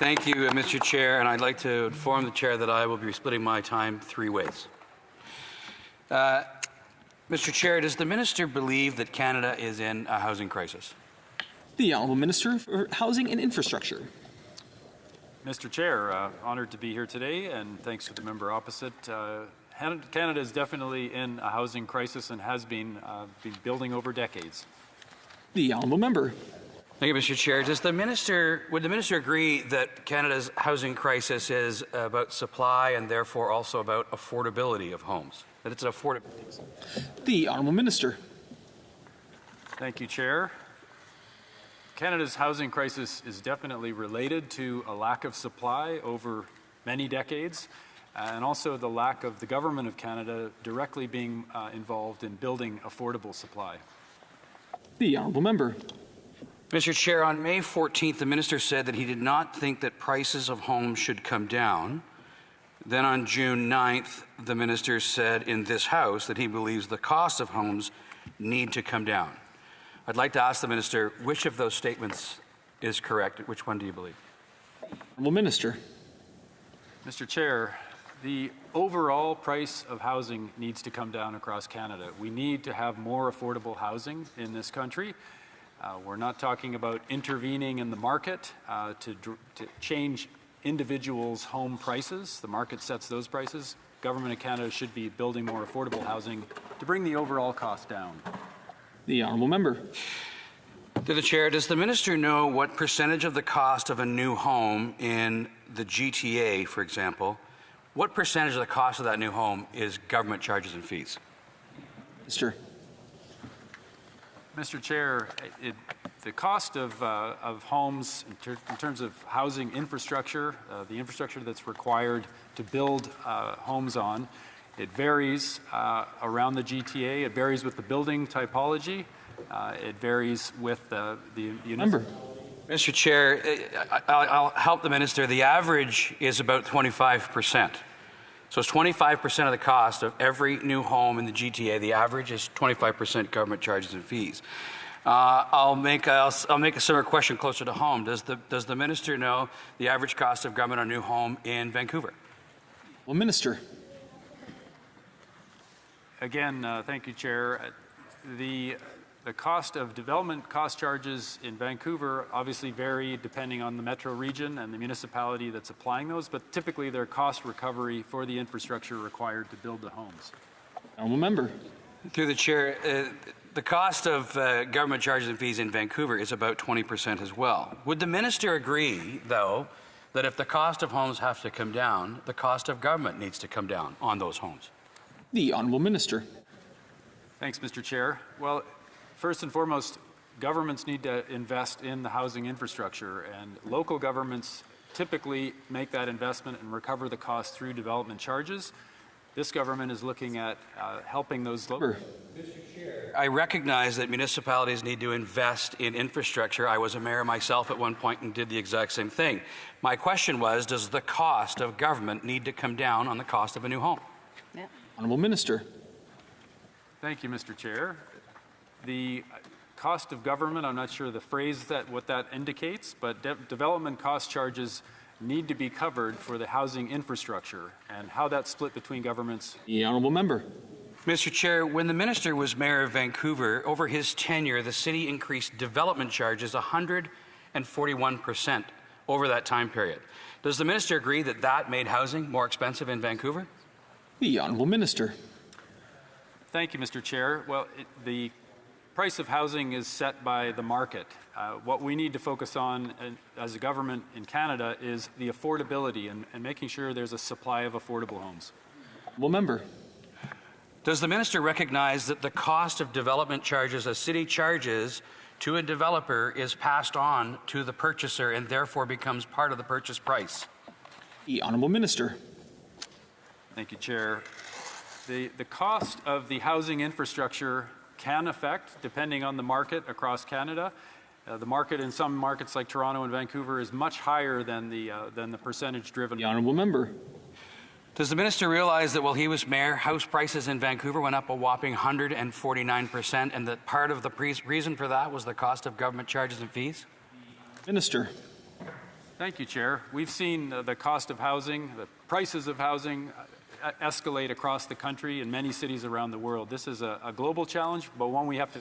Thank you, Mr. Chair, and I'd like to inform the Chair that I will be splitting my time 3 ways. Mr. Chair, does the Minister believe that Canada is in a housing crisis? The Honourable Minister for Housing and Infrastructure. Mr. Chair, honoured to be here today, and thanks to the member opposite. Canada is definitely in a housing crisis and has been building over decades. The Honourable Member. Thank you, Mr. Chair. Would the Minister agree that Canada's housing crisis is about supply and therefore also about affordability of homes? That it's an affordability? The Honourable Minister. Thank you, Chair. Canada's housing crisis is definitely related to a lack of supply over many decades, and also the lack of the Government of Canada directly being involved in building affordable supply. The Honourable Member. Mr. Chair, on May 14th, the Minister said that he did not think that prices of homes should come down. Then on June 9th, the Minister said in this House that he believes the cost of homes need to come down. I'd like to ask the Minister which of those statements is correct. Which one do you believe? Honourable Minister. Mr. Chair, the overall price of housing needs to come down across Canada. We need to have more affordable housing in this country. We're not talking about intervening in the market to change individuals' home prices. The market sets those prices. Government of Canada should be building more affordable housing to bring the overall cost down. The Honourable Member. To the Chair, does the Minister know what percentage of the cost of a new home in the GTA, for example, what percentage of the cost of that new home is government charges and fees? Mr. Chair, the cost of homes in terms of housing infrastructure, the infrastructure that's required to build homes on, it varies around the GTA. It varies with the building typology. It varies with the Member. Mr. Chair, I'll help the Minister. The average is about 25%. So it's 25% of the cost of every new home in the GTA. The average is 25% government charges and fees. I'll make a similar question closer to home. Does the Minister know the average cost of government on a new home in Vancouver? Well, Minister. Again, thank you, Chair. The cost of development cost charges in Vancouver obviously vary depending on the metro region and the municipality that's applying those, but typically they're cost recovery for the infrastructure required to build the homes. Honourable Member. Through the Chair, the cost of government charges and fees in Vancouver is about 20% as well. Would the Minister agree, though, that if the cost of homes have to come down, the cost of government needs to come down on those homes? The Honourable Minister. Thanks, Mr. Chair. Well, first and foremost, governments need to invest in the housing infrastructure, and local governments typically make that investment and recover the cost through development charges. This government is looking at helping those local. Mr. Chair, I recognize that municipalities need to invest in infrastructure. I was a mayor myself at one point and did the exact same thing. My question was, does the cost of government need to come down on the cost of a new home? Yeah. Honourable Minister. Thank you, Mr. Chair. The cost of government, I'm not sure the phrase what that indicates, but development cost charges need to be covered for the housing infrastructure, and how that's split between governments. The Honourable Member. Mr. Chair, when the Minister was Mayor of Vancouver, over his tenure, the city increased development charges 141% over that time period. Does the Minister agree that that made housing more expensive in Vancouver? The Honourable Minister. Thank you, Mr. Chair. Well, the price of housing is set by the market. What we need to focus on as a government in Canada is the affordability and making sure there's a supply of affordable homes. Well, Member. Does the Minister recognize that the cost of development charges a city charges to a developer is passed on to the purchaser and therefore becomes part of the purchase price? The Honourable Minister. Thank you, Chair. The cost of the housing infrastructure can affect, depending on the market across Canada. The market in some markets like Toronto and Vancouver is much higher than the percentage driven. The Honourable Member. Does the Minister realize that while he was Mayor, house prices in Vancouver went up a whopping 149%, and that part of the reason for that was the cost of government charges and fees? Minister. Thank you, Chair. We've seen the cost of housing, the prices of housing escalate across the country in many cities around the world. This is a global challenge, but one we have to